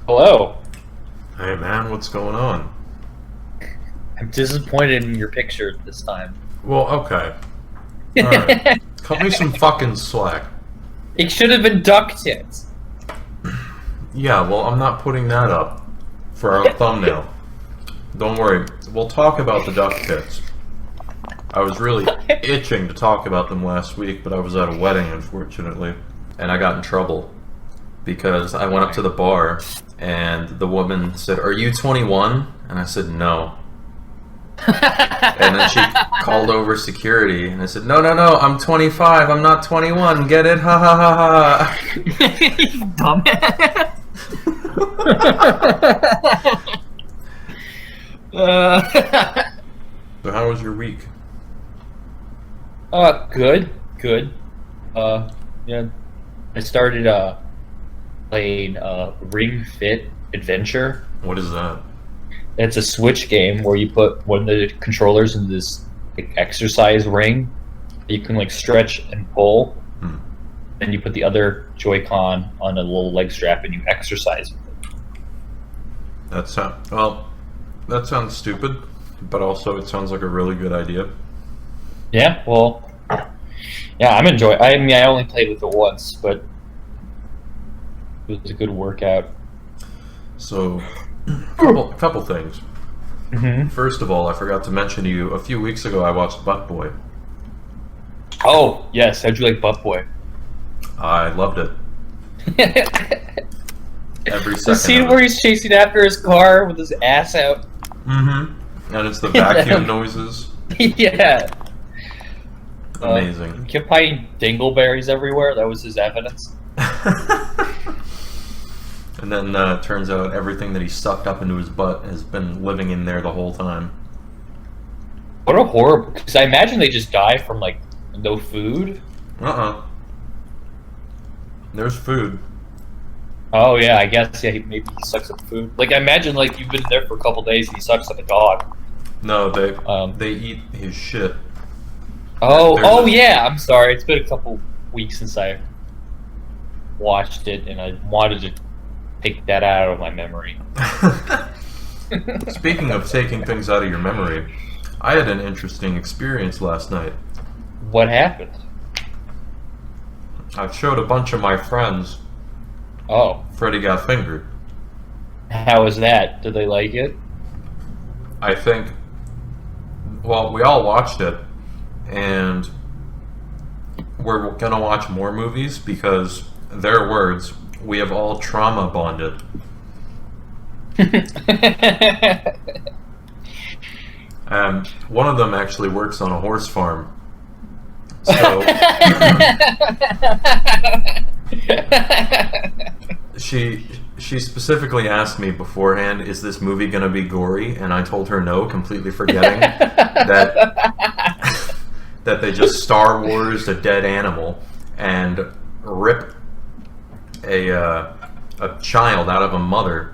Hello. Hey man, what's going on? I'm disappointed in your picture this time. Well, okay. Alright. Cut me some fucking slack. It should have been duck tits. Yeah, well, I'm not putting that up for our thumbnail. Don't worry, we'll talk about the duck tits. I was really itching to talk about them last week, but I was at a wedding, unfortunately. And I got in trouble because I went up to the bar and the woman said, "Are you 21?" And I said, "No." And then she called over security, and I said, "No, no, no, I'm 25, I'm not 21, get it? Ha ha ha ha." You dumbass. So how was your week? Good. Yeah. I started playing Ring Fit Adventure. What is that? It's a Switch game where you put one of the controllers in this exercise ring. You can stretch and pull. Then you put the other Joy-Con on a little leg strap and you exercise with it. That sounds stupid, but also it sounds like a really good idea. Yeah, well, yeah, I'm enjoying. I mean, I only played with it once, but it was a good workout. So, couple things. First of all, I forgot to mention to you, a few weeks ago I watched Butt Boy. Oh, yes. How'd you like Butt Boy? I loved it. Every second. The scene of it. where he's chasing after his car with his ass out. And it's the vacuum noises. Yeah. Amazing. He kept finding dingleberries everywhere. That was his evidence. And then turns out everything that he sucked up into his butt has been living in there the whole time. What a horrible... Because I imagine they just die from, no food. There's food. Oh, yeah, I guess, yeah, maybe he sucks up food. I imagine, you've been there for a couple days and he sucks up a dog. No, they eat his shit. Oh, yeah, I'm sorry. It's been a couple weeks since I watched it, and I wanted to take that out of my memory. Speaking of taking things out of your memory, I had an interesting experience last night. What happened? I showed a bunch of my friends Oh. Freddy Got Fingered. How was that? Did they like it? I think... Well, we all watched it, and we're gonna watch more movies because, their words, we have all trauma bonded. And one of them actually works on a horse farm. So she specifically asked me beforehand, "Is this movie gonna be gory?" And I told her no, completely forgetting that they just Star Wars a dead animal and rip a child out of a mother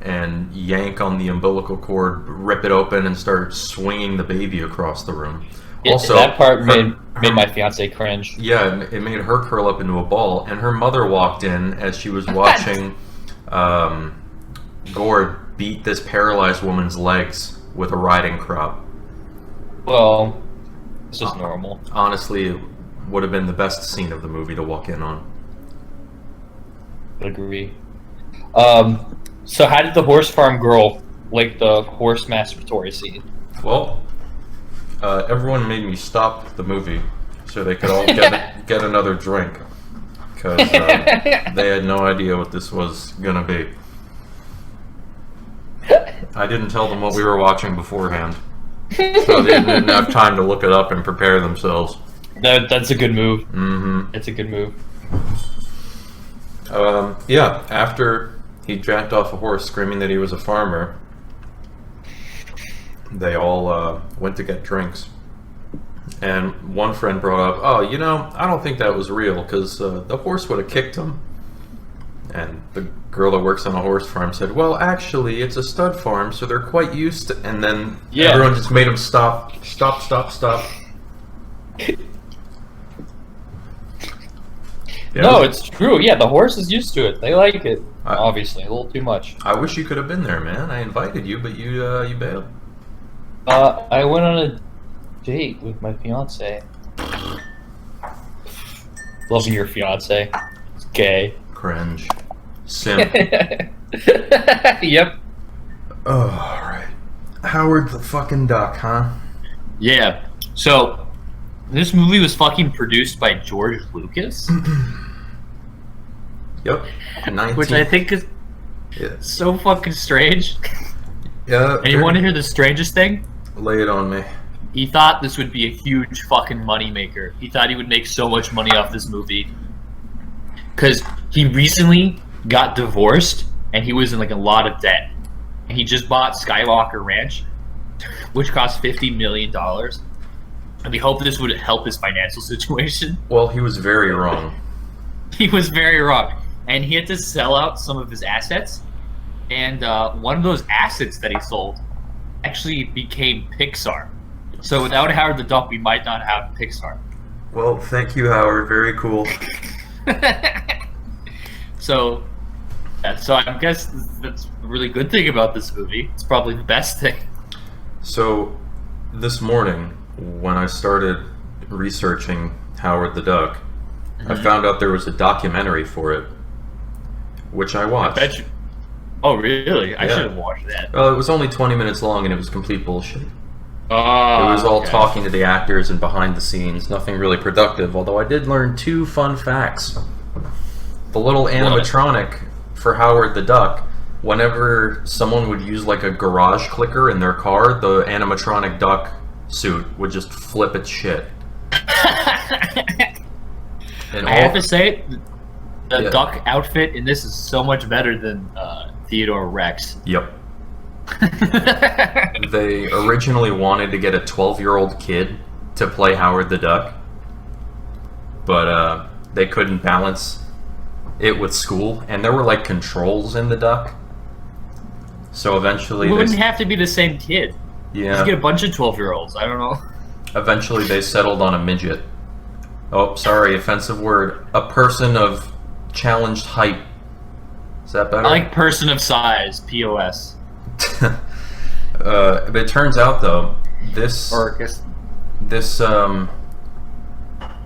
and yank on the umbilical cord, rip it open, and start swinging the baby across the room. Also, that part made my fiance cringe. Yeah, it made her curl up into a ball, and her mother walked in as she was watching Gord beat this paralyzed woman's legs with a riding crop. Well, this is normal. Honestly, it would have been the best scene of the movie to walk in on. Agree. So how did the horse farm girl like the horse masturbatory scene? Well, everyone made me stop the movie so they could all get another drink, because they had no idea what this was gonna be. I didn't tell them what we were watching beforehand, so they didn't have time to look it up and prepare themselves. That's a good move. It's a good move. Yeah, after he jacked off a horse screaming that he was a farmer, they all went to get drinks. And one friend brought up, "Oh, I don't think that was real, because the horse would have kicked him." And the girl that works on a horse farm said, "Well, actually, it's a stud farm, so they're quite used to..." And then everyone just made him stop. Yeah, No, it's true. Yeah, the horse is used to it. They like it. I- Obviously, a little too much. I wish you could have been there, man. I invited you, but you bailed. I went on a date with my fiance. Loving your fiance. It's gay. Cringe. Simp. Yep. Oh, all right. Howard the fucking Duck, huh? Yeah. So, this movie was fucking produced by George Lucas, Yep. 19. which I think is Yeah. so fucking strange. Yeah. And you want to hear the strangest thing? Lay it on me. He thought this would be a huge fucking moneymaker. He thought he would make so much money off this movie. Because he recently got divorced and he was in like a lot of debt. And he just bought Skywalker Ranch, which cost $50 million. And we hope this would help his financial situation. Well, he was very wrong. He was very wrong. And he had to sell out some of his assets. And one of those assets that he sold actually became Pixar. So without Howard the Duck, we might not have Pixar. Well, thank you, Howard. Very cool. So I guess that's a really good thing about this movie. It's probably the best thing. So, this morning, when I started researching Howard the Duck, I found out there was a documentary for it, which I watched. Bet you. Oh, really? I Yeah. should have watched that. Well, it was only 20 minutes long and it was complete bullshit. Oh, It was all okay. talking to the actors and behind the scenes, nothing really productive, although I did learn 2 fun facts. The little animatronic for Howard the Duck, whenever someone would use like a garage clicker in their car, the animatronic duck suit would just flip its shit. And I have to say, the Yeah. duck outfit in this is so much better than Theodore Rex. Yep. They originally wanted to get a 12-year-old kid to play Howard the Duck, but they couldn't balance it with school, and there were like controls in the duck. So eventually, It wouldn't have to be the same kid. Just get yeah, a bunch of 12-year-olds. I don't know. eventually they settled on a midget. Oh, sorry, offensive word. A person of challenged height. Is that better? I like person of size, POS. But it turns out though, this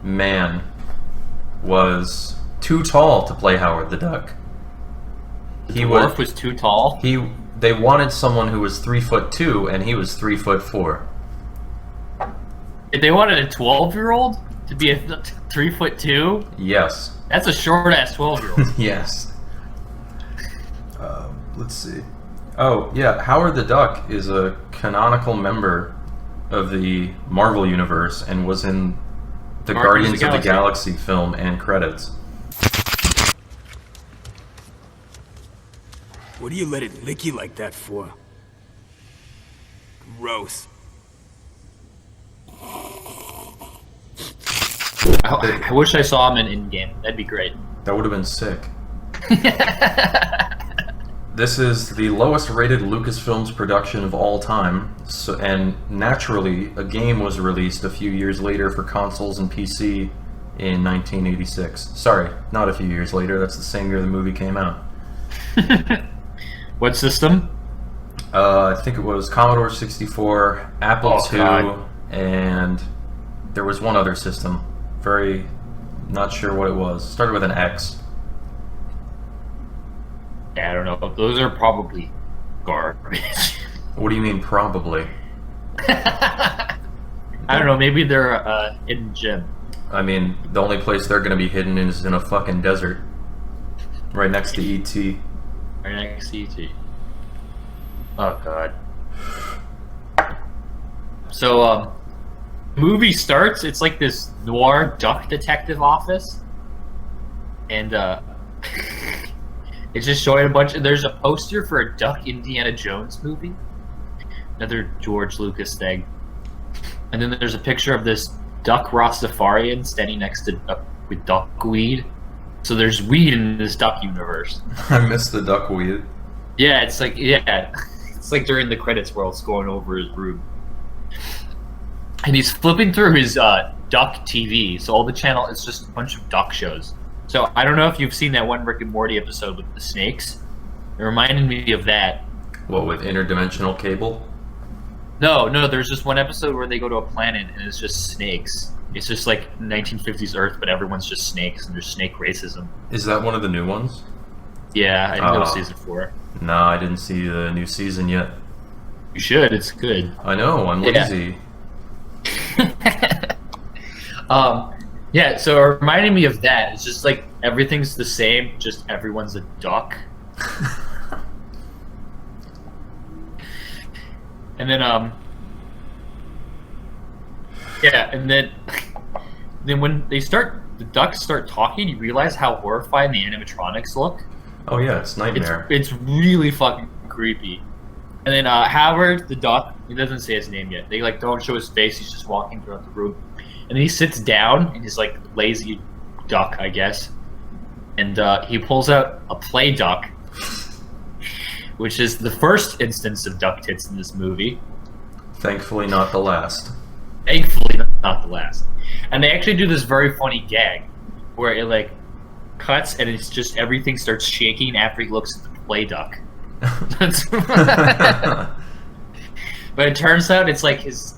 man was too tall to play Howard the Duck. The dwarf was too tall. They wanted someone who was 3'2", and he was 3'4". If they wanted a 12-year-old to be a 3'2", Yes. that's a short-ass 12-year-old. Yes. Let's see. Oh, yeah, Howard the Duck is a canonical member of the Marvel Universe and was in the Guardians of the Galaxy film and credits. What do you let it lick you like that for? Gross. I wish I saw him in Endgame. That'd be great. That would have been sick. This is the lowest rated Lucasfilms production of all time, and naturally, a game was released a few years later for consoles and PC in 1986. Sorry, not a few years later, that's the same year the movie came out. What system? I think it was Commodore 64, Apple Oh, II, God. and there was one other system. Very not sure what it was. Started with an X. Yeah, I don't know. Those are probably garbage. What do you mean, probably? I don't know. Maybe they're a hidden gem. I mean, the only place they're gonna be hidden is in a fucking desert. Right next to E.T. Right next to ET. Oh god. So movie starts, it's like this noir duck detective office. And it's just showing a bunch of, there's a poster for a Duck Indiana Jones movie. Another George Lucas thing. And then there's a picture of this duck Rastafarian standing next to with duckweed. So there's weed in this duck universe. I missed the duckweed. Yeah, it's like it's like during the credits where it's going over his room, and he's flipping through his duck TV. So all the channel is just a bunch of duck shows. So I don't know if you've seen that one Rick and Morty episode with the snakes. It reminded me of that. What, with interdimensional cable? No, there's just one episode where they go to a planet and it's just snakes. It's just like 1950s Earth, but everyone's just snakes and there's snake racism. Is that one of the new ones? Yeah, I think it was season 4. No, I didn't see the new season yet. You should, it's good. I know, I'm lazy. Yeah, so it reminded me of that. It's just like everything's the same, just everyone's a duck. And then yeah, and then when the ducks start talking, you realize how horrifying the animatronics look. Oh yeah, it's Nightmare. It's really fucking creepy. And then Howard the duck, he doesn't say his name yet. They like don't show his face. He's just walking throughout the room, and then he sits down in his like lazy duck, I guess, and he pulls out a play duck, which is the first instance of duck tits in this movie. Thankfully, not the last. Thankfully, not the last. And they actually do this very funny gag where it like cuts and it's just everything starts shaking after he looks at the play duck. But it turns out it's like his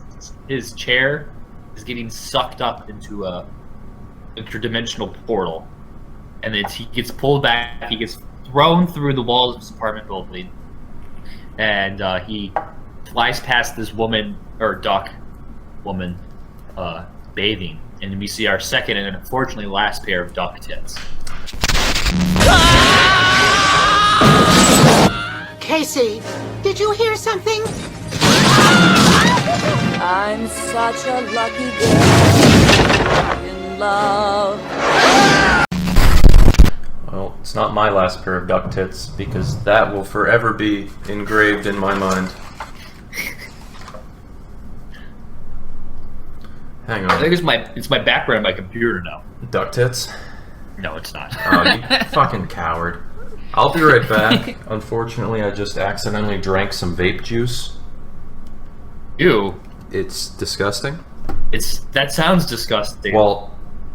chair is getting sucked up into a interdimensional portal, and then he gets pulled back. He gets thrown through the walls of his apartment building, and he flies past this woman or duck woman bathing, and we see our second and unfortunately last pair of duck tits. Casey, did you hear something? I'm such a lucky girl in love. Well, it's not my last pair of duck tits, because that will forever be engraved in my mind. Hang I think on. it's my background on my computer now. Duck tits? No, it's not. Oh, you fucking coward. I'll be right back. Unfortunately, I just accidentally drank some vape juice. Ew. It's disgusting. That sounds disgusting. Well,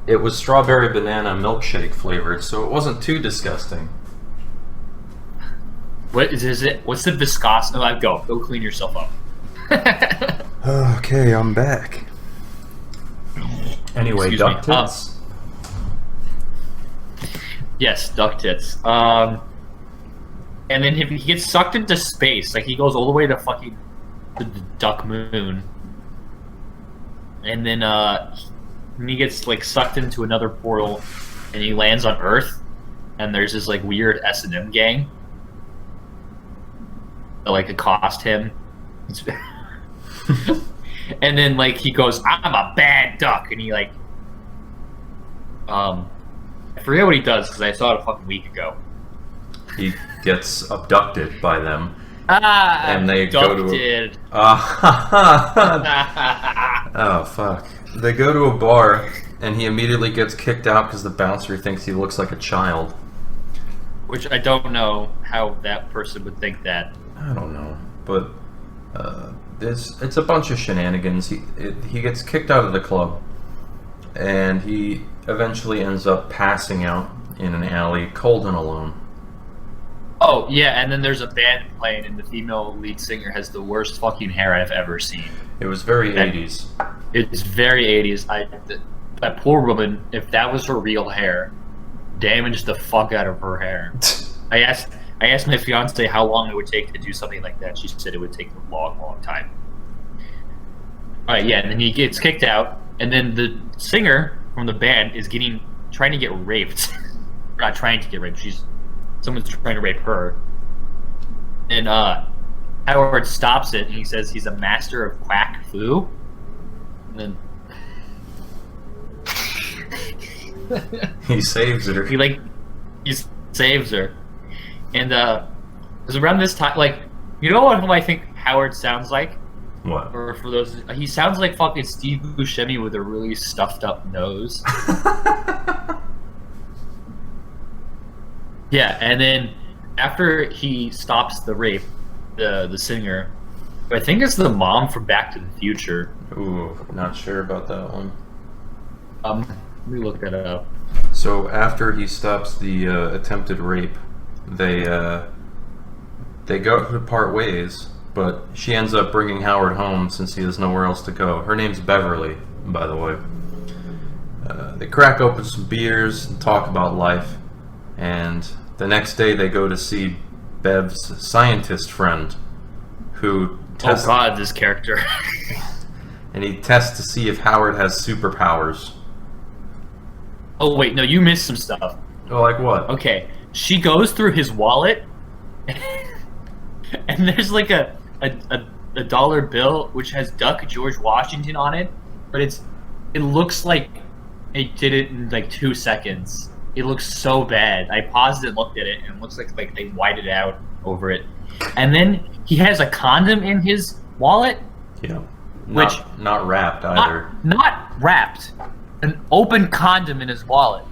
it was strawberry banana milkshake flavored, so it wasn't too disgusting. What is it? What's the viscosity? Oh, go clean yourself up. Okay, I'm back. Anyway, Excuse duck me. tits. Yes, duck tits. And then he gets sucked into space. Like he goes all the way to fucking the duck moon, and then he gets like sucked into another portal, and he lands on Earth, and there's this like weird S&M gang that like accost him. And then like he goes, "I'm a bad duck," and he like I forget what he does because I saw it a fucking week ago. He gets abducted by them. And they go to oh fuck. They go to a bar and he immediately gets kicked out because the bouncer thinks he looks like a child. Which I don't know how that person would think that. I don't know, but it's a bunch of shenanigans. He gets kicked out of the club, and he eventually ends up passing out in an alley, cold and alone. Oh yeah, and then there's a band playing, and the female lead singer has the worst fucking hair I've ever seen. It was very 80s. It's very 80s. That poor woman, if that was her real hair, damaged the fuck out of her hair. I asked my fiance how long it would take to do something like that. She said it would take a long, long time. All right, yeah, and then he gets kicked out, and then the singer from the band is trying to get raped. Not trying to get raped. Someone's trying to rape her. And Howard stops it, and he says he's a master of quack foo. And then He saves her. he saves her. And it was around this time, like, you know what I think Howard sounds like? What? Or for those, he sounds like fucking Steve Buscemi with a really stuffed up nose. Yeah, and then after he stops the rape, the singer, I think it's the mom from Back to the Future. Ooh, not sure about that one. Let me look that up. So So after he stops the attempted rape, they go to part ways, but she ends up bringing Howard home since he has nowhere else to go. Her name's Beverly, by the way. They crack open some beers and talk about life, and the next day they go to see Bev's scientist friend, who tests, Oh god, this character. and he tests to see if Howard has superpowers. Oh wait, no, you missed some stuff. Oh, like what? Okay, she goes through his wallet, and there's like a dollar bill which has Duck George Washington on it, but it looks like they did it in like 2 seconds. It looks so bad. I paused it and looked at it, and it looks like they whited out over it. And then he has a condom in his wallet, Yeah. Which- Not wrapped either. not wrapped, an open condom in his wallet.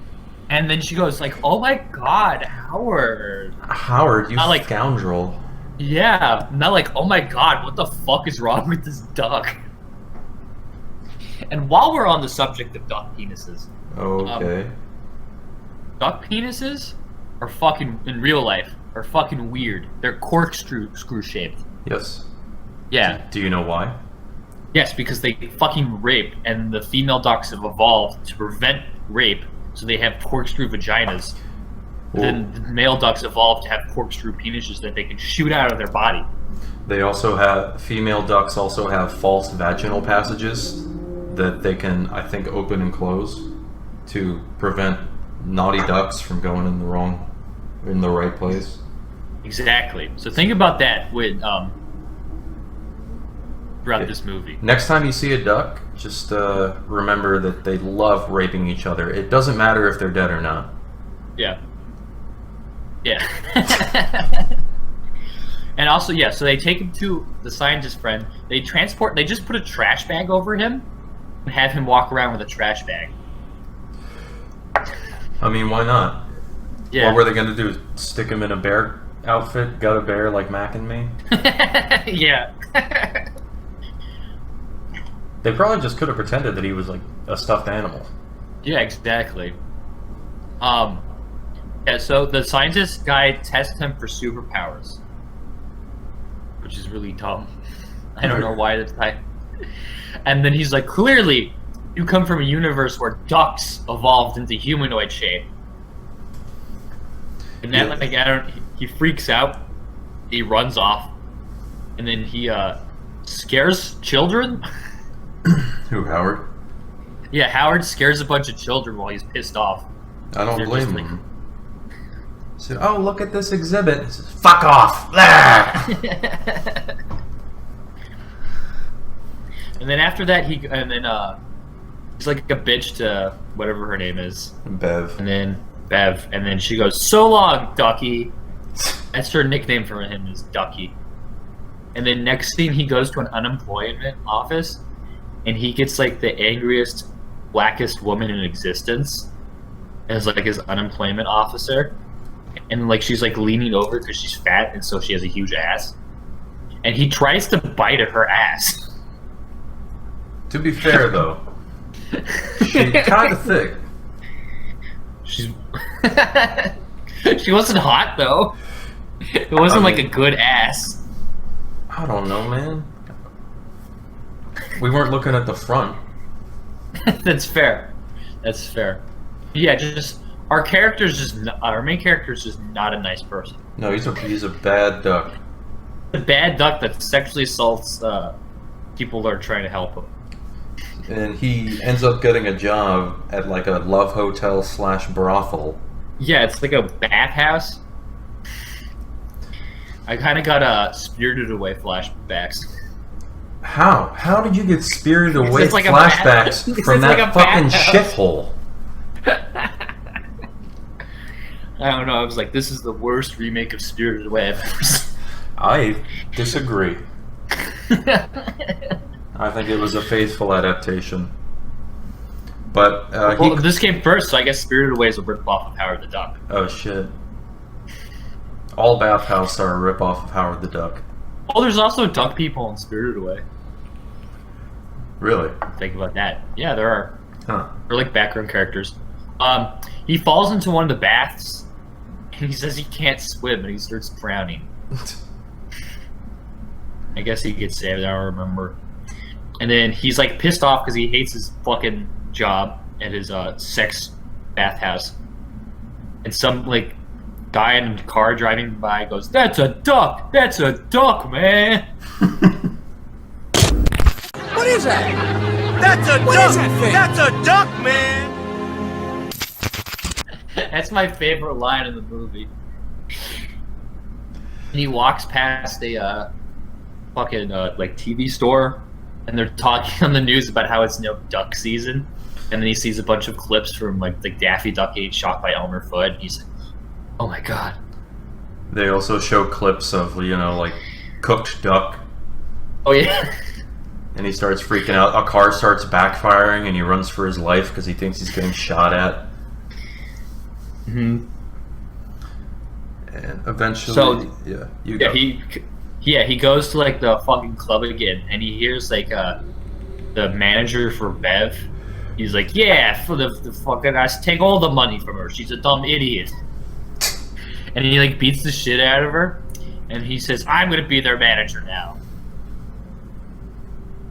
And then she goes like, "Oh my god, Howard." Howard, you Not like- scoundrel. Yeah, not like, "Oh my god, what the fuck is wrong with this duck?" And while we're on the subject of duck penises, Okay. duck penises are fucking, in real life, are fucking weird. They're corkscrew shaped. Yes. Yeah. Do you know why? Yes, because they fucking rape, and the female ducks have evolved to prevent rape, so they have corkscrew vaginas. Then the male ducks evolved to have corkscrew penises that they can shoot out of their body. They also have, female ducks also have false vaginal passages that they can, I think, open and close to prevent naughty ducks from going in the right place. Exactly. So think about that with throughout this movie. Next time you see a duck, just remember that they love raping each other. It doesn't matter if they're dead or not. Yeah. Yeah. And also, yeah, so they take him to the scientist friend. They just put a trash bag over him and have him walk around with a trash bag. I mean, why not? Yeah. What were they going to do? Stick him in a bear outfit? Got a bear like Mac and me? Yeah. They probably just could have pretended that he was like a stuffed animal. Yeah, exactly. Yeah, so the scientist guy tests him for superpowers, which is really dumb. I don't know why that's like. And then he's like, "Clearly, you come from a universe where ducks evolved into humanoid shape." And then, Yeah. he freaks out. He runs off, and then he scares children. Who, Howard? Yeah, Howard scares a bunch of children while he's pissed off. I don't They're blame just like- him. Said, "Oh, look at this exhibit." He says, "Fuck off!" Ah! And then after that, he's like a bitch to whatever her name is, Bev. and then Bev, and then she goes, "So long, Ducky." That's her nickname for him, is Ducky. And then next scene, he goes to an unemployment office, and he gets like the angriest, blackest woman in existence as like his unemployment officer, and like she's like leaning over because she's fat, and so she has a huge ass, and he tries to bite at her ass. To be fair, though, she's kind of thick. She's she wasn't hot though. It wasn't like a good ass. I don't know, man. We weren't looking at the front. That's fair. That's fair. Yeah, just our main character is just not a nice person. No, he's a bad duck. A bad duck that sexually assaults people that are trying to help him. And he ends up getting a job at like a love hotel / brothel. Yeah, it's like a bathhouse. I kind of got Spirited Away flashbacks. How? How did you get Spirited Away it's like a flashbacks bath- from it's that like a fucking bathhouse. shithole? I don't know. I was like, this is the worst remake of Spirited Away I've ever seen. I disagree. I think it was a faithful adaptation. But Well, this came first, so I guess Spirited Away is a rip-off of Howard the Duck. oh shit. All bathhouse are a rip-off of Howard the Duck. Oh, there's also duck people in Spirited Away. Really? Think about that. Yeah, there are. Huh. They're like background characters. He falls into one of the baths, and he says he can't swim, and he starts drowning. I guess he gets saved, I don't remember. And then he's like pissed off because he hates his fucking job at his sex bathhouse. And some like guy in a car driving by goes, "That's a duck! That's a duck, man!" What is that? That's a duck! Is that thing? That's a duck, man! That's my favorite line in the movie. And he walks past a fucking like TV store, and they're talking on the news about how it's duck season. And then he sees a bunch of clips from like Daffy Duck getting shot by Elmer Fudd. And he's like, "Oh my god!" They also show clips of like cooked duck, Oh yeah. and he starts freaking out. A car starts backfiring, and he runs for his life because he thinks he's getting shot at. Mm-hmm. And eventually, So you go. he goes to like the fucking club again, and he hears like the manager for Bev. He's like, "Yeah, for the fucking I take all the money from her. She's a dumb idiot." And he like beats the shit out of her, and he says, "I'm gonna be their manager now."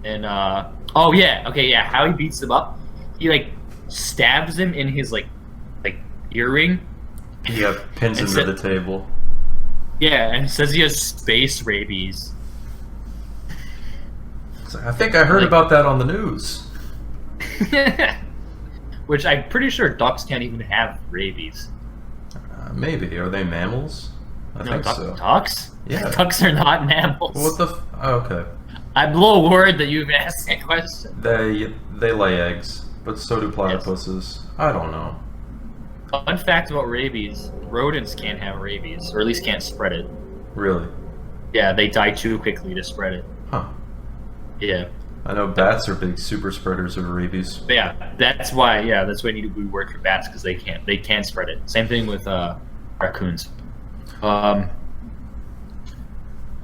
And how he beats him up? He like stabs him in his like earring. Yeah, pins him to the table. Yeah, and says he has space rabies. So I think I heard about that on the news. Which I'm pretty sure ducks can't even have rabies. Maybe. Are they mammals? I think so. Ducks? Yeah. Ducks are not mammals. What the? Okay. I'm a little worried that you even asked that question. They lay eggs, but so do platypuses. I don't know. Fun fact about rabies: rodents can't have rabies, or at least can't spread it. Really? Yeah, they die too quickly to spread it. Huh. Yeah. I know bats are big super spreaders of rabies. But yeah, that's why. Yeah, that's why you need to do work for bats because they can spread it. Same thing with raccoons. Yeah,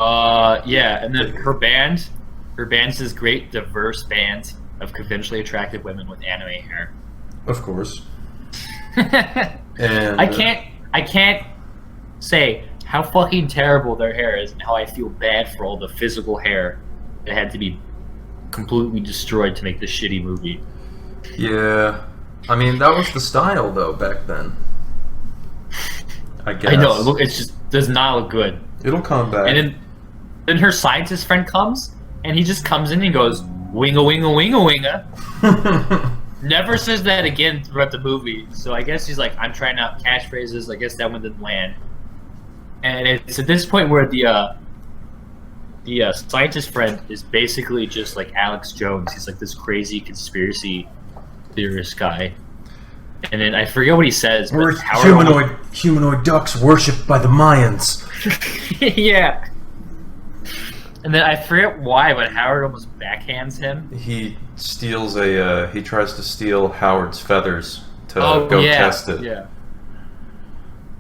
and then her band's this great diverse band of conventionally attractive women with anime hair. Of course. And I can't say how fucking terrible their hair is and how I feel bad for all the physical hair that had to be completely destroyed to make this shitty movie. Yeah. I mean, that was the style, though, back then. I guess. I know, it just does not look good. It'll come back. And then her scientist friend comes, and he just comes in and goes, "Winga, winga, winga, winga." Never says that again throughout the movie. So I guess he's like, I'm trying out catchphrases. I guess that one didn't land. And it's at this point where the scientist friend is basically just like Alex Jones. He's like this crazy conspiracy theorist guy. And then I forget what he says. But We're humanoid ducks worshipped by the Mayans. Yeah. And then I forget why, but Howard almost backhands him. He steals he tries to steal Howard's feathers to go test it. Yeah.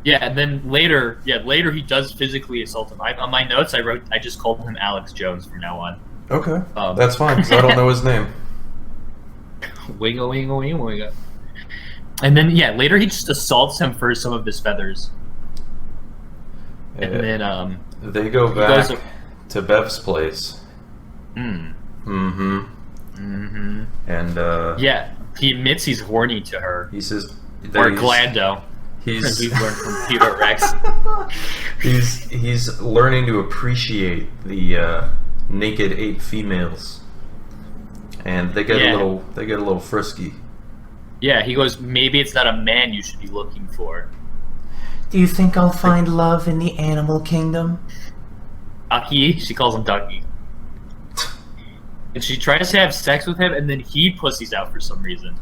Yeah, and then later he does physically assault him. On my notes, I just called him Alex Jones from now on. Okay, that's fine, because I don't know his name. Winga, winga, winga, winga. And then, later he just assaults him for some of his feathers. And then, they go back to Bev's place. Mm-hmm. And, he admits he's horny to her. He says... Or glad, though. He's learned from Peter Rex. He's learning to appreciate the naked 8 females, and they get a little frisky. Yeah, he goes, maybe it's not a man you should be looking for. Do you think I'll find love in the animal kingdom? Ducky, she calls him Ducky. And she tries to have sex with him, and then he pussies out for some reason.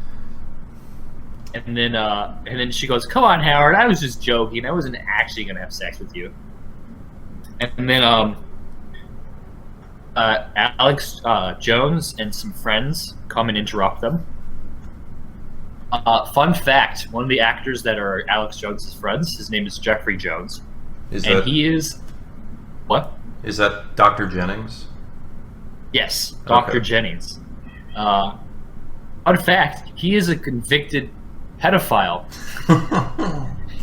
And then she goes, "Come on, Howard, I was just joking. I wasn't actually gonna have sex with you." And then Alex Jones and some friends come and interrupt them. Fun fact: one of the actors that are Alex Jones' friends, his name is Jeffrey Jones, he is what? Is that Dr. Jennings? Yes, Dr. Okay. Jennings. Fun fact: he is a convicted pedophile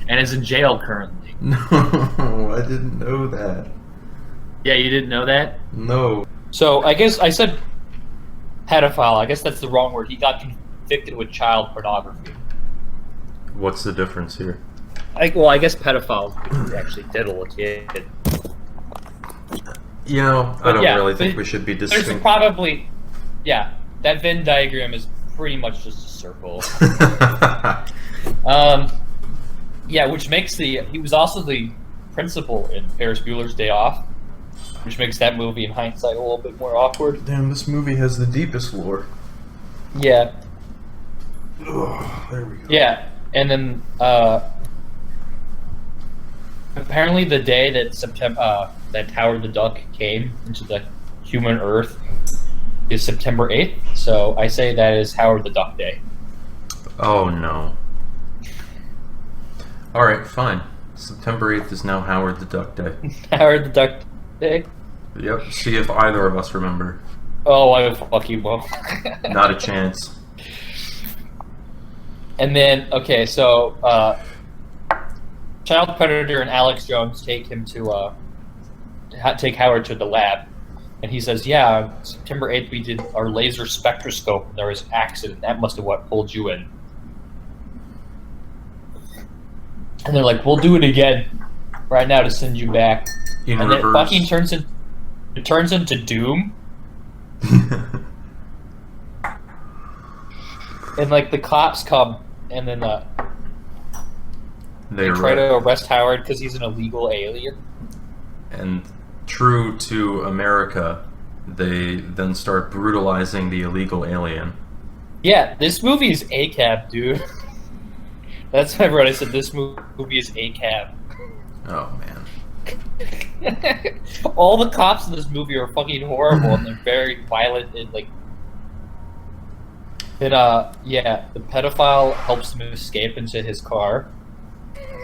and is in jail currently. No, I didn't know that. Yeah, you didn't know that? No. So I guess I said pedophile. I guess that's the wrong word. He got convicted with child pornography. What's the difference here? I guess pedophile is because he actually diddle a kid. You know, I But don't yeah, really think but we should be There's distinct. probably, yeah, that Venn diagram is pretty much just a circle. Yeah, which makes he was also the principal in Ferris Bueller's Day Off, which makes that movie in hindsight a little bit more awkward. Damn, this movie has the deepest lore. Yeah, Ugh, there we go. yeah, and then apparently the day that that Howard the Duck came into the human Earth is September 8th. So I say that is Howard the Duck Day. Oh no. Alright, fine. September 8th is now Howard the Duck Day. Howard the Duck Day. Yep, see if either of us remember. Oh, I fuck you both. Not a chance. And then, okay, so child predator and Alex Jones take him to take Howard to the lab, and he says, "Yeah, September 8th we did our laser spectroscope, and there was an accident. That must have what pulled you in." And they're like, "We'll do it again right now to send you back." In and reverse. then fucking turns into Doom, and like the cops come, and then They try to arrest Howard because he's an illegal alien. And true to America, they then start brutalizing the illegal alien. Yeah, this movie is ACAB, dude. That's what I wrote. I said this movie is ACAB. Oh man. All the cops in this movie are fucking horrible and they're very violent and like. And yeah, the pedophile helps him escape into his car.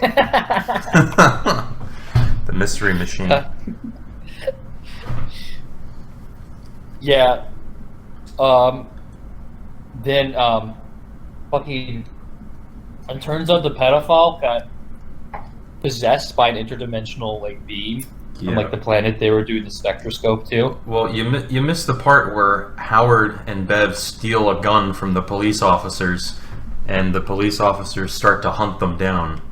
The mystery machine. Yeah. Then fucking. It turns out the pedophile got possessed by an interdimensional like being from like the planet they were doing the spectroscope to. Well, you missed the part where Howard and Bev steal a gun from the police officers, and the police officers start to hunt them down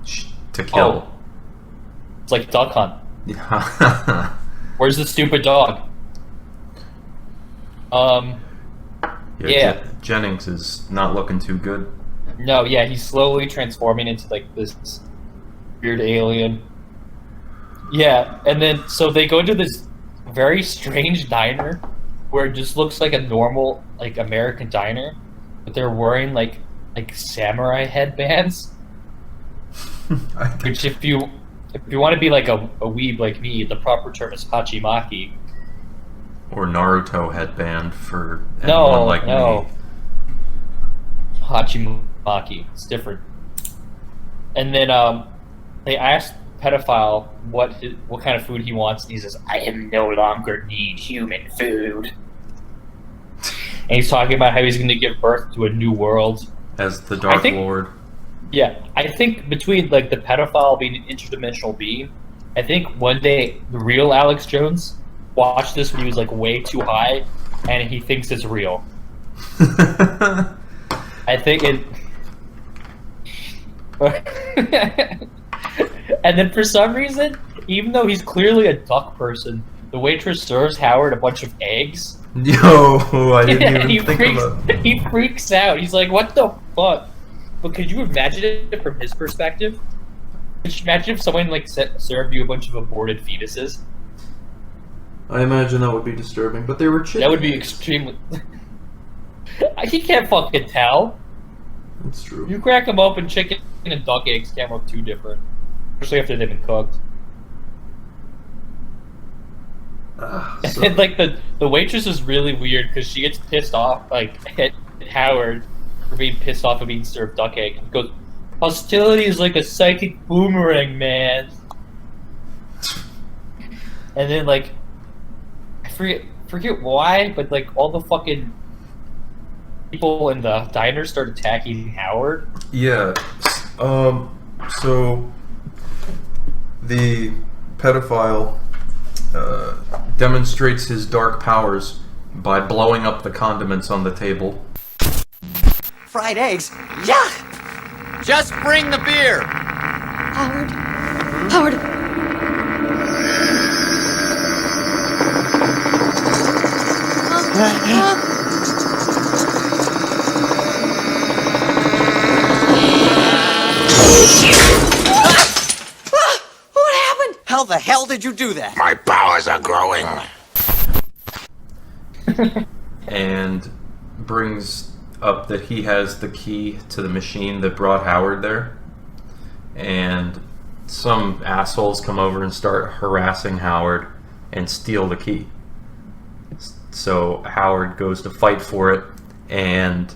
to kill. It's like Duck Hunt. Yeah. Where's the stupid dog? Yeah. Jennings is not looking too good. No, yeah, he's slowly transforming into like this weird alien. Yeah, and then so they go to this very strange diner where it just looks like a normal like American diner, but they're wearing like samurai headbands. Which if you want to be like a weeb like me, the proper term is hachimaki. Or Naruto headband for anyone like me. Hachimaki. It's different. And then they asked pedophile what kind of food he wants, and he says, "I am no longer need human food." And he's talking about how he's going to give birth to a new world. As the Dark Lord. Yeah, I think between like the pedophile being an interdimensional being, I think one day the real Alex Jones watched this when he was like way too high, and he thinks it's real. I think it. And then for some reason, even though he's clearly a duck person, the waitress serves Howard a bunch of eggs. Yo, I didn't even think about. He freaks out. He's like, "What the fuck?" But could you imagine it from his perspective? Could you imagine if someone like served you a bunch of aborted fetuses? I imagine that would be disturbing, but they were chicken. That would be extremely. He can't fucking tell. That's true. You crack them open, chicken and duck eggs can't look too different, especially after they've been cooked. So, And like the waitress is really weird because she gets pissed off like at Howard for being pissed off at being served duck egg. He goes, "Hostility is like a psychic boomerang, man." And then like I forget why, but like all the fucking people in the diner start attacking Howard. Yeah. So the pedophile demonstrates his dark powers by blowing up the condiments on the table. Fried eggs? Yuck! Just bring the beer! Howard. What happened? How the hell did you do that? My powers are growing. And brings up that he has the key to the machine that brought Howard there. And some assholes come over and start harassing Howard and steal the key. So Howard goes to fight for it, and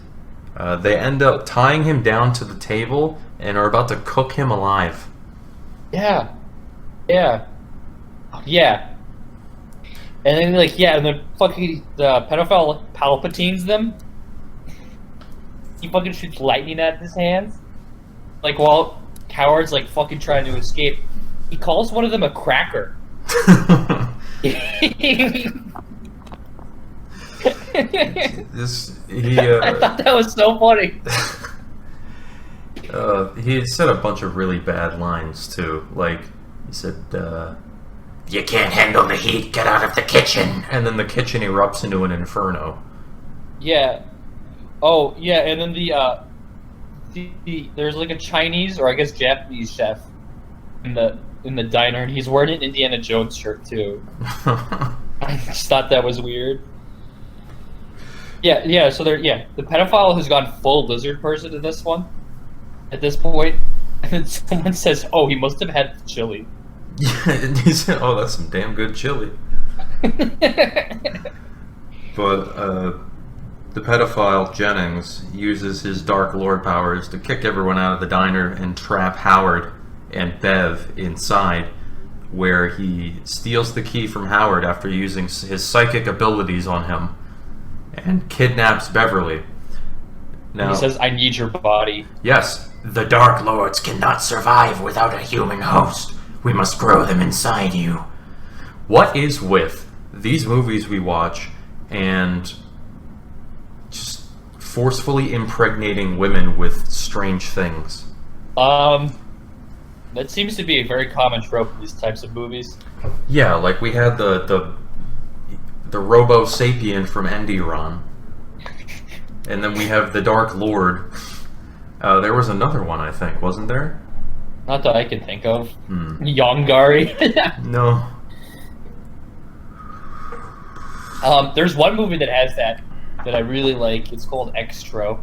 they end up tying him down to the table and are about to cook him alive. Yeah. And then and then fucking the pedophile Palpatines them. He fucking shoots lightning at his hands. Like while Howard's like fucking trying to escape. He calls one of them a cracker. I thought that was so funny. He had said a bunch of really bad lines too. Like he said, You can't handle the heat, get out of the kitchen. and then the kitchen erupts into an inferno. Yeah. Oh yeah, and then there's like a Chinese or I guess Japanese chef in the diner, and he's wearing an Indiana Jones shirt too. I just thought that was weird. Yeah. So the pedophile has gone full lizard person in this one. At this point, and then someone says, "Oh, he must have had chili." Yeah, and he said, "Oh, that's some damn good chili." But the pedophile Jennings uses his Dark Lord powers to kick everyone out of the diner and trap Howard and Bev inside, where he steals the key from Howard after using his psychic abilities on him and kidnaps Beverly. Now, He says, "I need your body." yes, The Dark Lords cannot survive without a human host. We must grow them inside you. what is with these movies we watch and just forcefully impregnating women with strange things? That seems to be a very common trope in these types of movies. Yeah, like we had the Robo Sapien from Endiron, and then we have the Dark Lord. There was another one, I think, wasn't there? Not that I can think of. Yongari. No. There's one movie that has that I really like. It's called Extra.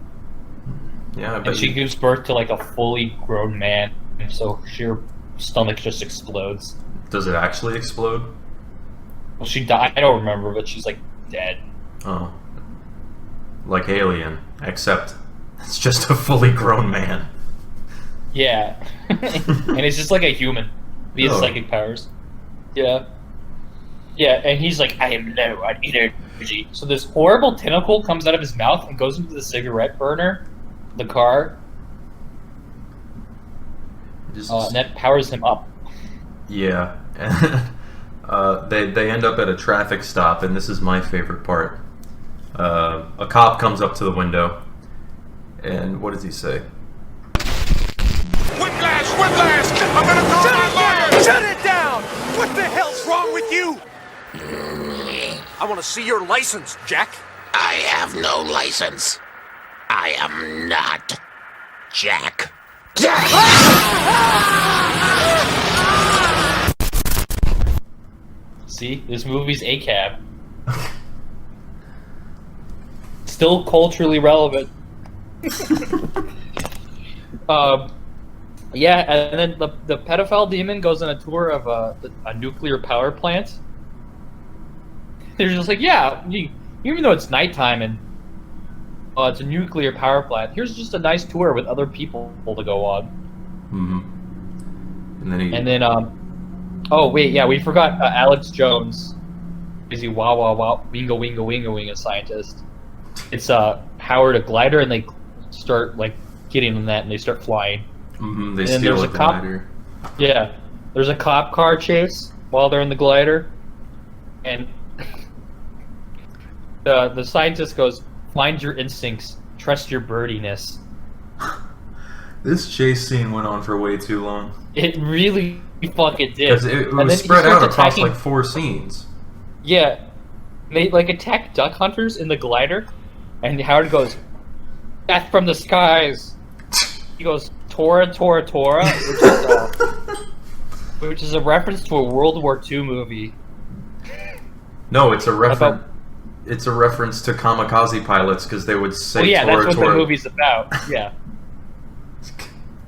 Yeah, I And bet she you. gives birth to like a fully grown man, and so her stomach just explodes. Does it actually explode? Well, she died. I don't remember, but she's like dead. Oh. Like Alien, except it's just a fully grown man. Yeah, and it's just like a human. He has Oh. psychic powers. Yeah, and he's like, "I am low on energy." So this horrible tentacle comes out of his mouth and goes into the cigarette burner, the car, Just, and that powers him up. yeah. They end up at a traffic stop, and this is my favorite part. A cop comes up to the window, and what does he say? Whiplash! Whiplash! I'm gonna call my lawyer! Shut it down! What the hell's wrong with you? I want to see your license, Jack. I have no license. I am not Jack. See, this movie's ACAB. Still culturally relevant. Yeah, and then the pedophile demon goes on a tour of a nuclear power plant. They're just like, yeah, even though it's nighttime and it's a nuclear power plant, here's just a nice tour with other people to go on. Mm-hmm. And then oh wait, yeah, we forgot Alex Jones. Is he wow wow wow winga winga winga winga scientist? It's Howard a glider, and they start like getting on that, and they start flying. Mm-hmm, they And then steal there's a a cop- glider. Yeah, there's a cop car chase while they're in the glider, and the scientist goes, "Find your instincts, trust your birdiness." This chase scene went on for way too long. It really fucking did. Because it And then was he spread starts out across attacking- like 4 scenes. Yeah, they like attack duck hunters in the glider, and Howard goes, "Death from the skies." He goes, "Tora, Tora, Tora," which is a reference to a World War II movie. No, it's a reference. About- It's a reference to kamikaze pilots because they would say Well, yeah, Tora, that's what Tora. the movie's about. Yeah,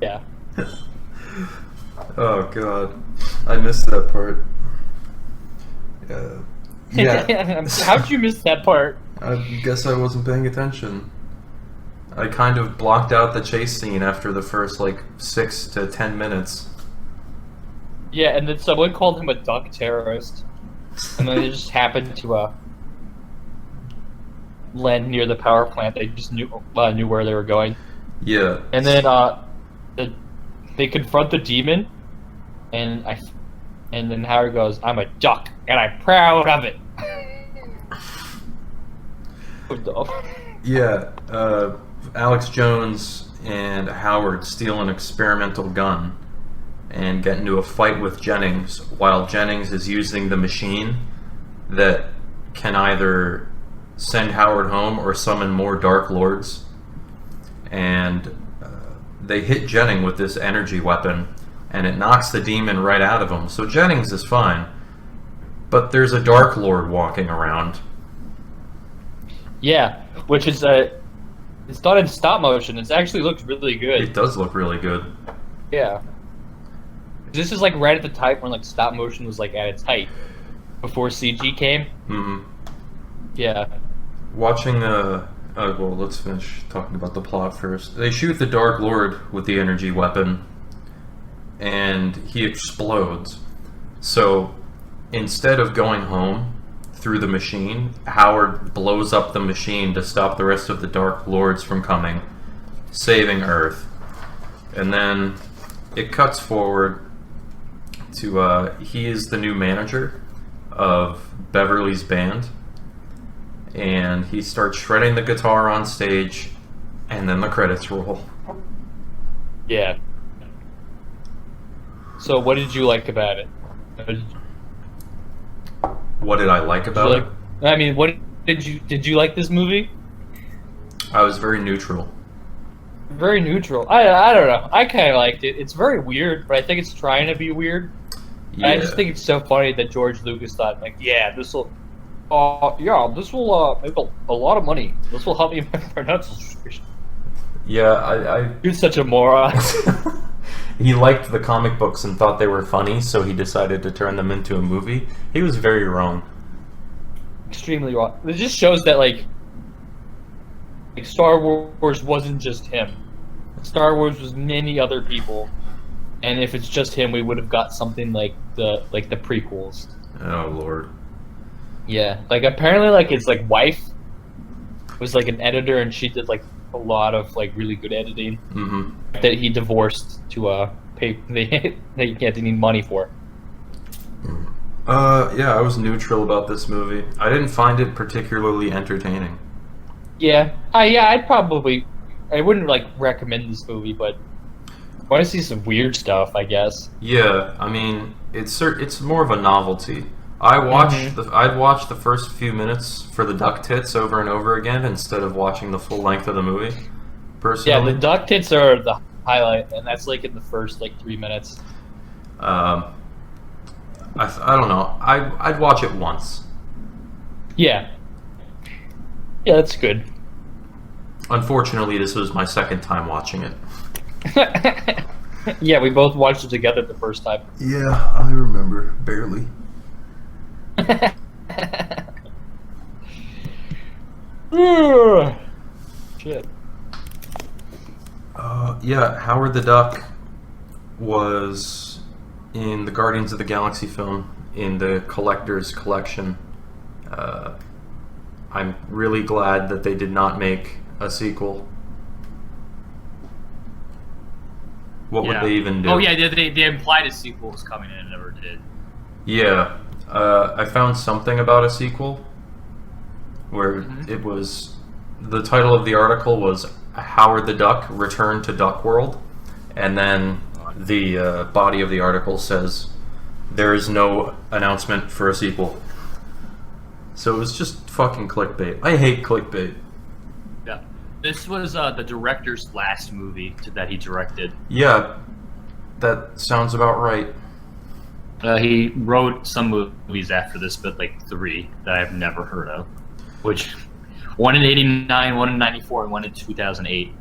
yeah. Oh god, I missed that part. Yeah, How'd you miss that part? I guess I wasn't paying attention. I kind of blocked out the chase scene after the first like 6 to 10 minutes. Yeah, and then someone called him a duck terrorist, and then they just happened to land near the power plant. They just knew where they were going, Yeah. and then they confront the demon, and then Howard goes, "I'm a duck, and I'm proud of it." Yeah, Alex Jones and Howard steal an experimental gun and get into a fight with Jennings while Jennings is using the machine that can either send Howard home or summon more Dark Lords. And they hit Jennings with this energy weapon and it knocks the demon right out of him. So Jennings is fine, but there's a Dark Lord walking around. Yeah, which is it's done in stop motion. It actually looks really good. It does look really good. Yeah. This is like right at the time when like stop motion was like at its height before CG came. Mm-hmm. Yeah. Watching well, let's finish talking about the plot first. They shoot the Dark Lord with the energy weapon, and he explodes. So, instead of going home through the machine, Howard blows up the machine to stop the rest of the Dark Lords from coming, saving Earth. And then it cuts forward to he is the new manager of Beverly's band, and he starts shredding the guitar on stage, and then the credits roll. Yeah. So what did you like about it? What did I like about it? I mean, what did you like this movie? I was very neutral. Very neutral. I don't know. I kind of liked it. It's very weird, but I think it's trying to be weird. Yeah. I just think it's so funny that George Lucas thought, like, yeah, this will make a lot of money. This will help me with my pronunciation. Yeah, You're such a moron. He liked the comic books and thought they were funny, so he decided to turn them into a movie. He was very wrong. Extremely wrong. It just shows that like Star Wars wasn't just him. Star Wars was many other people, and if it's just him, we would have got something like the prequels. oh lord. Yeah, like apparently like his like wife was like an editor, and she did like a lot of like really good editing Mm-hmm. that he divorced to pay they didn't need money for. Yeah, I was neutral about this movie. I didn't find it particularly entertaining. Yeah, I wouldn't like recommend this movie, but I want to see some weird stuff, I guess. Yeah, I mean, it's more of a novelty. I'd watch the first few minutes for the duck tits over and over again instead of watching the full length of the movie. Yeah, Personally, the duck tits are the highlight, and that's like in the first like 3 minutes. I don't know. I'd watch it once. Yeah, that's good. Unfortunately, this was my second time watching it. Yeah, we both watched it together the first time. Yeah, I remember barely. Shit. Yeah, Howard the Duck was in the Guardians of the Galaxy film in the Collector's Collection. I'm really glad that they did not make a sequel. What would they even do? Oh yeah, they implied a sequel was coming and it never did. Yeah, I found something about a sequel where it was, the title of the article was Howard the Duck Return to Duck World, and then the body of the article says there is no announcement for a sequel. So it was just fucking clickbait. I hate clickbait. Yeah, this was the director's last movie that he directed. Yeah, that sounds about right. He wrote some movies after this, but like 3 that I've never heard of. Which, one in '89, one in '94, and one in 2008.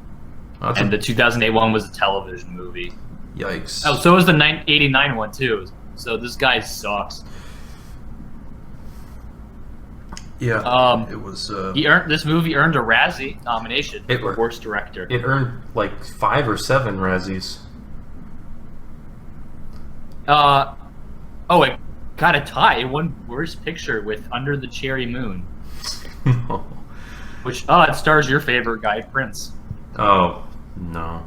And the 2008 one was a television movie. Yikes. Oh, so was the '89 one too. So this guy sucks. Yeah. It was. This movie earned a Razzie nomination for worst director. It earned like 5 or 7 Razzies. Oh, it got a tie. It won worst picture with Under the Cherry Moon. Which it stars your favorite guy, Prince. Oh no.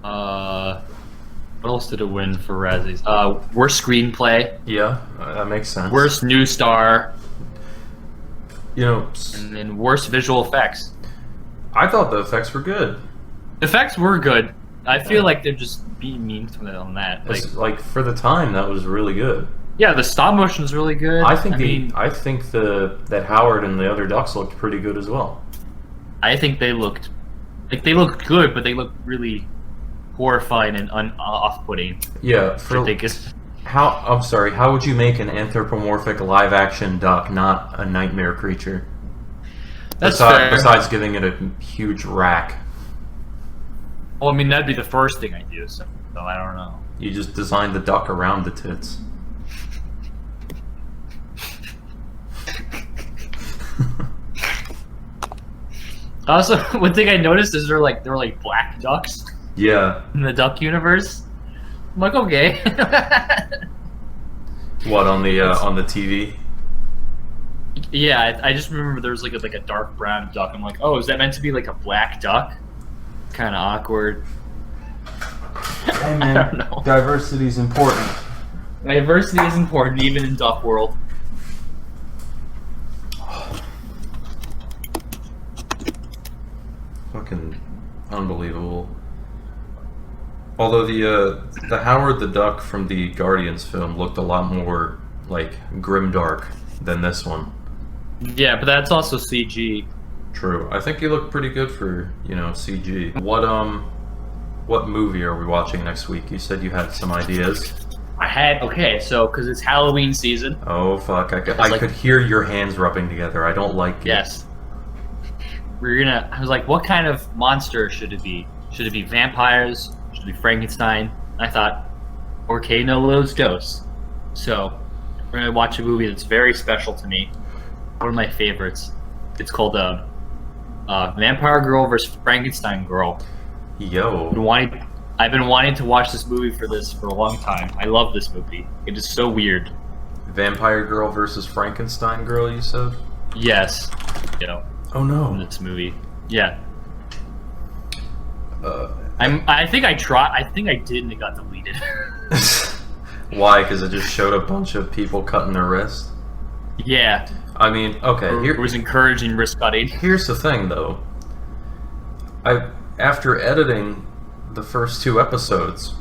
What else did it win for Razzies? Worst screenplay. Yeah, that makes sense. Worst new star. You know, and then worst visual effects. I thought the effects were good. The effects were good. I feel like they're just being mean on that. Like for the time, that was really good. Yeah, the stop motion is really good. I think that Howard and the other ducks looked pretty good as well. I think they looked good, but they looked really horrifying and off-putting. Yeah, how would you make an anthropomorphic live-action duck not a nightmare creature? That's fair. Besides giving it a huge rack. Well, I mean, that'd be the first thing I do, so I don't know. You just designed the duck around the tits. Also, one thing I noticed is they're like black ducks. Yeah. In the duck universe. I'm like, okay. What, on the TV? Yeah, I just remember there was like a dark brown duck. I'm like, oh, is that meant to be like a black duck? Kind of awkward. Hey man, I don't know. Diversity is important. Diversity is important, even in Duck World. Fucking unbelievable. Although the Howard the Duck from the Guardians film looked a lot more like grimdark than this one. Yeah, but that's also CG. True. I think he looked pretty good for, CG. What movie are we watching next week? You said you had some ideas. So because it's Halloween season. Oh fuck! I could hear your hands rubbing together. I don't like it. Yes. I was like, what kind of monster should it be? Should it be vampires? Should it be Frankenstein? And I thought, Porque no los dos. So we're gonna watch a movie that's very special to me. One of my favorites. It's called Vampire Girl vs. Frankenstein Girl. Yo. I've been wanting to watch this movie for a long time. I love this movie. It is so weird. Vampire Girl versus Frankenstein Girl, you said? Yes. Oh no. In this movie. Yeah. I think I tried. I think I did, and it got deleted. Why? Because it just showed a bunch of people cutting their wrist? Yeah. I mean, okay. It was encouraging wrist cutting. Here's the thing, though. After editing the first 2 episodes,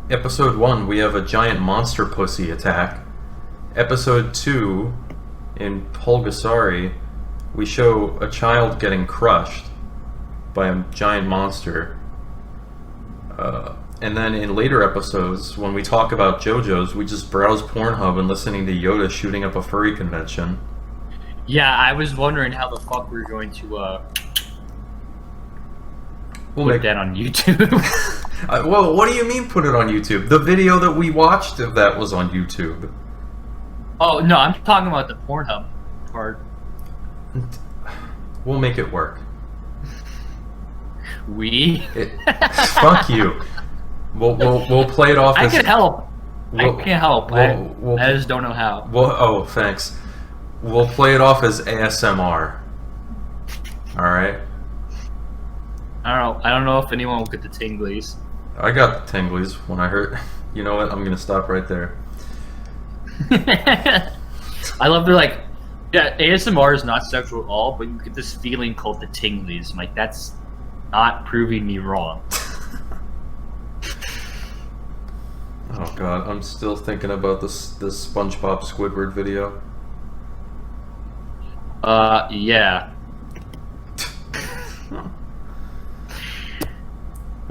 episode 1, we have a giant monster pussy attack. Episode 2, in Pulgasari, we show a child getting crushed by a giant monster. And then in later episodes, when we talk about JoJo's, we just browse Pornhub and listening to Yoda shooting up a furry convention. Yeah, I was wondering how the fuck we were going to put that on YouTube. Well, what do you mean put it on YouTube? The video that we watched of that was on YouTube. Oh, no, I'm talking about the Pornhub part. We'll make it work. Fuck you. We'll play it off. I can help. I can't help. I just don't know how. Oh, thanks. We'll play it off as ASMR. Alright? I don't know if anyone will get the tinglies. I got the tinglies when I heard. You know what? I'm gonna stop right there. I love they're like, yeah, ASMR is not sexual at all, but you get this feeling called the tinglies. I'm like, that's not proving me wrong. Oh god, I'm still thinking about this SpongeBob Squidward video. Yeah.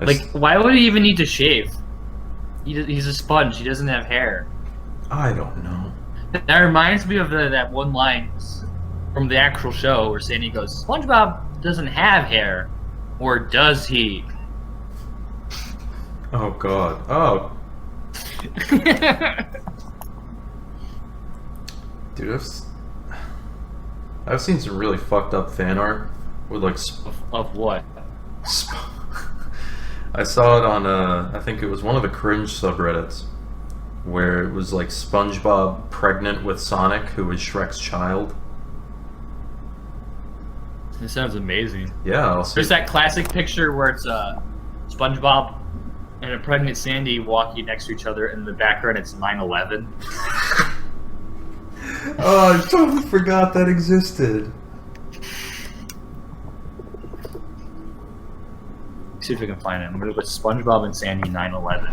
Like, why would he even need to shave? He's a sponge. He doesn't have hair. I don't know. That reminds me of that one line from the actual show where Sandy goes, SpongeBob doesn't have hair. Or does he? Oh god. Oh. Dude, I've seen some really fucked up fan art with like of what? I saw it on I think it was one of the cringe subreddits where it was like SpongeBob pregnant with Sonic, who was Shrek's child. This sounds amazing. Yeah, I'll see. There's that classic picture where it's SpongeBob and a pregnant Sandy walking next to each other, and in the background it's 9/11. Oh, I totally forgot that existed. See if we can find it. I'm gonna put SpongeBob and Sandy 9/11.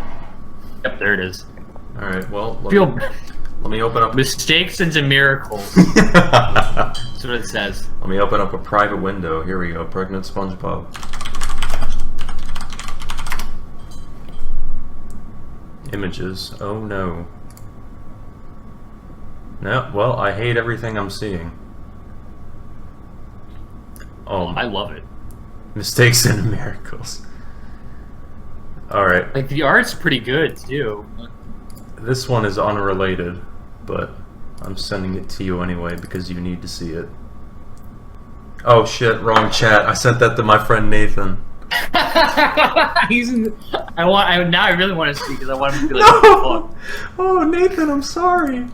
Yep, there it is. All right, well, let me open up. Mistakes into miracles. That's what it says. Let me open up a private window. Here we go. Pregnant SpongeBob. Images. Oh no. No. Well, I hate everything I'm seeing. Oh, I love it. Mistakes and miracles. Alright. Like, the art's pretty good, too. This one is unrelated, but I'm sending it to you anyway because you need to see it. Oh shit, wrong chat. I sent that to my friend Nathan. He's in, now I really want to see because I want him to be like, No! Oh, Nathan, I'm sorry.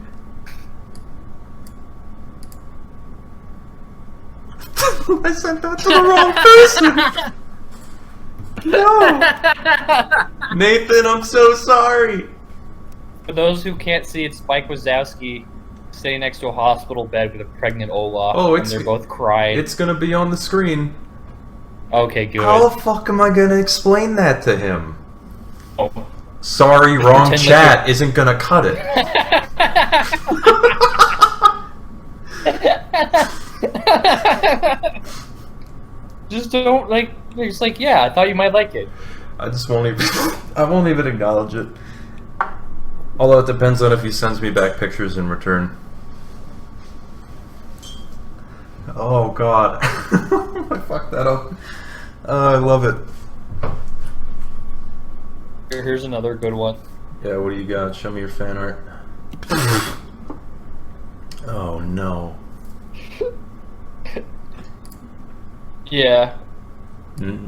I sent that to the wrong person. No, Nathan, I'm so sorry. For those who can't see, it's Mike Wazowski sitting next to a hospital bed with a pregnant Olaf. Oh, and they're both crying. It's gonna be on the screen. Okay, good. How the fuck am I gonna explain that to him? Oh. Sorry, wrong Pretend chat like isn't gonna cut it. Just don't like. It's like, yeah, I thought you might like it. I just won't even. I won't even acknowledge it. Although it depends on if he sends me back pictures in return. Oh god, I fucked that up. I love it. Here's another good one. Yeah, what do you got? Show me your fan art. Oh no. Yeah.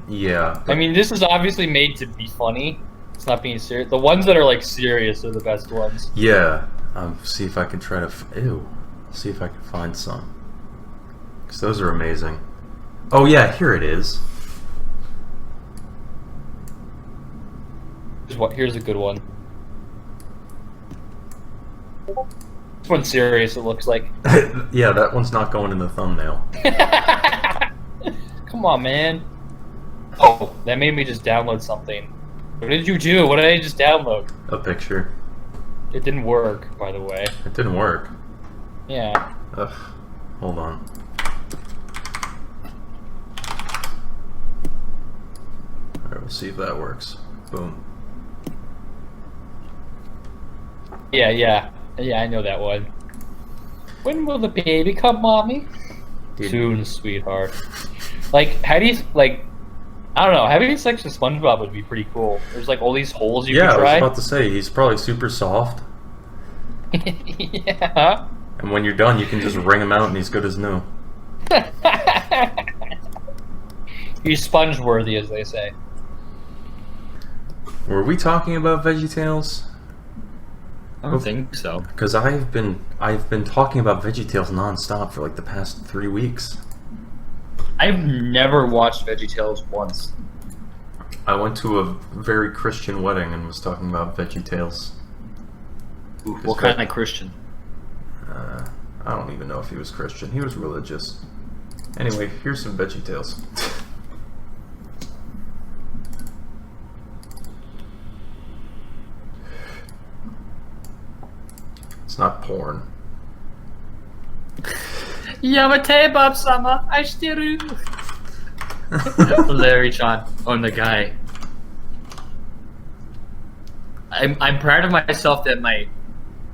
Yeah. I mean, this is obviously made to be funny. It's not being serious. The ones that are like serious are the best ones. Yeah. See if I can try to. Ew. See if I can find some. Because those are amazing. Oh yeah, here it is. Here's a good one. This one's serious, it looks like. Yeah, that one's not going in the thumbnail. Come on, man. Oh, that made me just download something. What did you do? What did I just download? A picture. It didn't work, by the way. It didn't work. Yeah. Ugh. Hold on. Alright, we'll see if that works. Boom. Yeah, I know that one. When will the baby come, mommy? Dude. Soon, sweetheart. Like, how do you, like, I don't know, having sex with SpongeBob would be pretty cool. There's like all these holes you Yeah, can I try. was about to say, he's probably super soft. Yeah. And when you're done, you can just wring him out and he's good as new. He's sponge-worthy, as they say. Were we talking about VeggieTales? I don't think so. Because I've been talking about VeggieTales nonstop for like the past 3 weeks. I've never watched VeggieTales once. I went to a very Christian wedding and was talking about VeggieTales. Ooh, what kind of Christian? I don't even know if he was Christian. He was religious. Anyway, here's some VeggieTales. It's not porn. Yamate Bob Sama, I still Larry Chan. Oh, and the guy. I'm proud of myself that my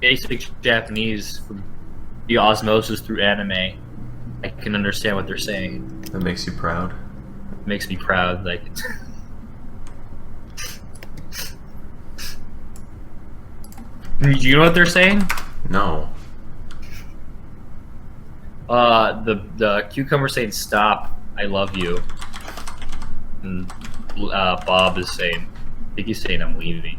basic Japanese, from the osmosis through anime, I can understand what they're saying. That makes you proud. It makes me proud. Like, do you know what they're saying? No. The cucumber saying "Stop, I love you," and Bob is saying, I think he's saying, "I'm leaving."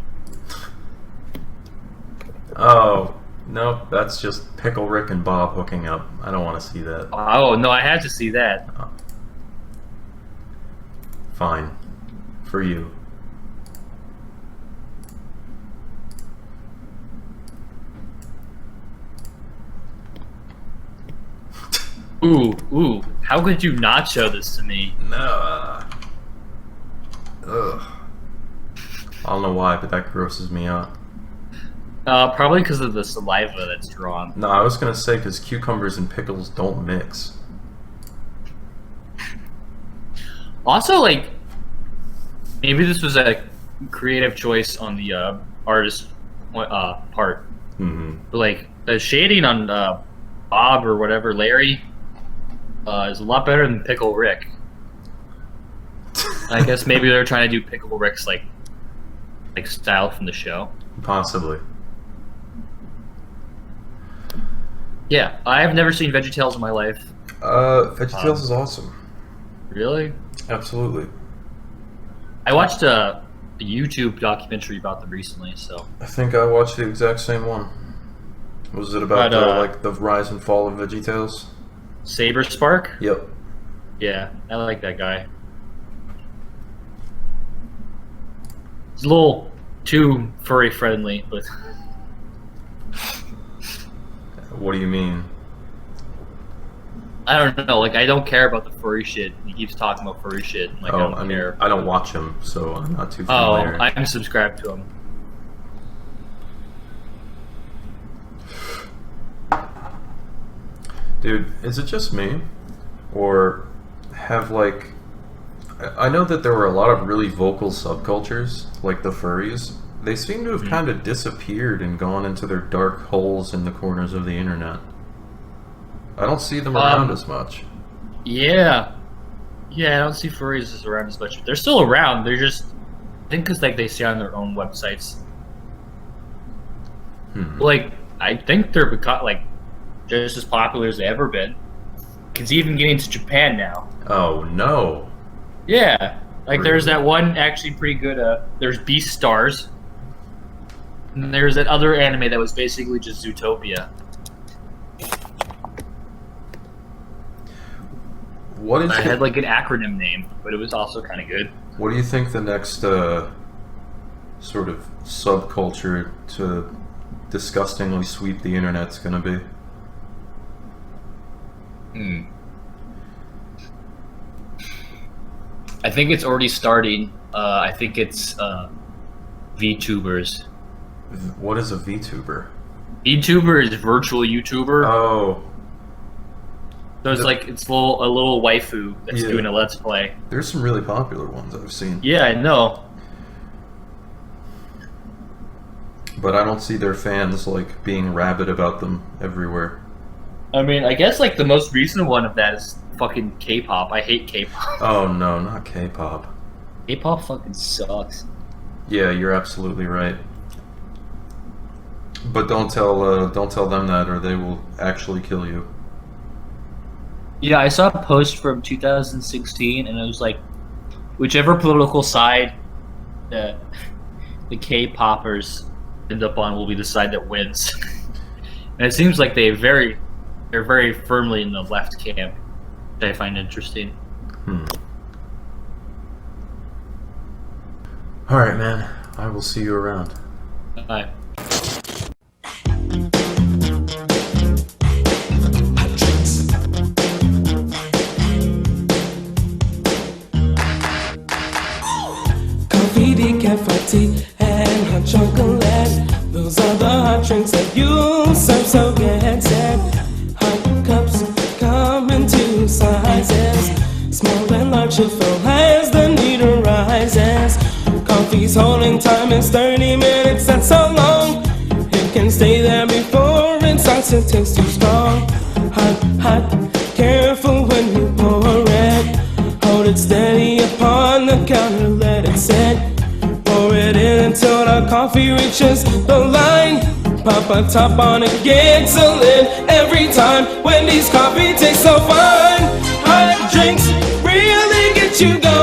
Oh, nope, that's just Pickle Rick and Bob hooking up. I don't want to see that. Oh no, I had to see that. Fine. For you. Ooh, how could you not show this to me? No. Ugh. I don't know why, but that grosses me out. Probably because of the saliva that's drawn. No, I was gonna say because cucumbers and pickles don't mix. Also, like, maybe this was a creative choice on the artist part. Mm-hmm. But, like, the shading on Bob or whatever, Larry, is a lot better than Pickle Rick. I guess maybe they're trying to do Pickle Rick's like style from the show. Possibly. Yeah, I have never seen VeggieTales in my life. VeggieTales is awesome. Really? Absolutely. I watched a YouTube documentary about them recently, so. I think I watched the exact same one. Was it about like the rise and fall of VeggieTales? Saber Spark? Yep. Yeah, I like that guy. He's a little too furry friendly, but. What do you mean? I don't know. Like, I don't care about the furry shit. He keeps talking about furry shit. Like, Oh, I don't care. I don't watch him, so I'm not too Oh, familiar. I'm subscribed to him. Dude, is it just me? Or have, like... I know that there were a lot of really vocal subcultures, like the furries. They seem to have kind of disappeared and gone into their dark holes in the corners of the internet. I don't see them around as much. Yeah. Yeah, I don't see furries as around as much. They're still around. They're just... I think because, like, they stay on their own websites. Like, I think they're like just as popular as they've ever been. It's even getting to Japan now. Oh, no. Yeah. Like, Really? there's that one actually pretty good, there's Beast Stars. And there's that other anime that was basically just Zootopia. What is I it? had, like, an acronym name, but it was also kind of good. What do you think the next sort of subculture to disgustingly sweep the internet's gonna be? I think it's already starting. I think it's VTubers. What is a VTuber? VTuber is virtual YouTuber. Oh, So it's like it's a little waifu that's Yeah. doing a let's play. there's some really popular ones I've seen. Yeah, I know. But I don't see their fans like being rabid about them everywhere. I mean, I guess like the most recent one of that is fucking K-pop. I hate K-pop. Oh no, not K-pop. K-pop fucking sucks. Yeah, you're absolutely right. But don't tell them that, or they will actually kill you. Yeah, I saw a post from 2016, and it was like, whichever political side the K-poppers end up on will be the side that wins. And it seems like they're very firmly in the left camp, which I find interesting. Alright, man. I will see you around. Bye. Coffee, decaf, tea, and hot chocolate. Those are the hot drinks that you serve, so get set. Hot cups come in two sizes, small and large to fill as the need arises. Coffee's holding time is 30 minutes, that's so long. It can stay there before it starts to taste too strong. Hot, hot, careful when you pour it. Hold it steady upon the counter, let it sit. Pour it in until the coffee reaches the line. Pop a top on it, gets a lid every time. Wendy's coffee tastes so fine. Hot drinks really get you going.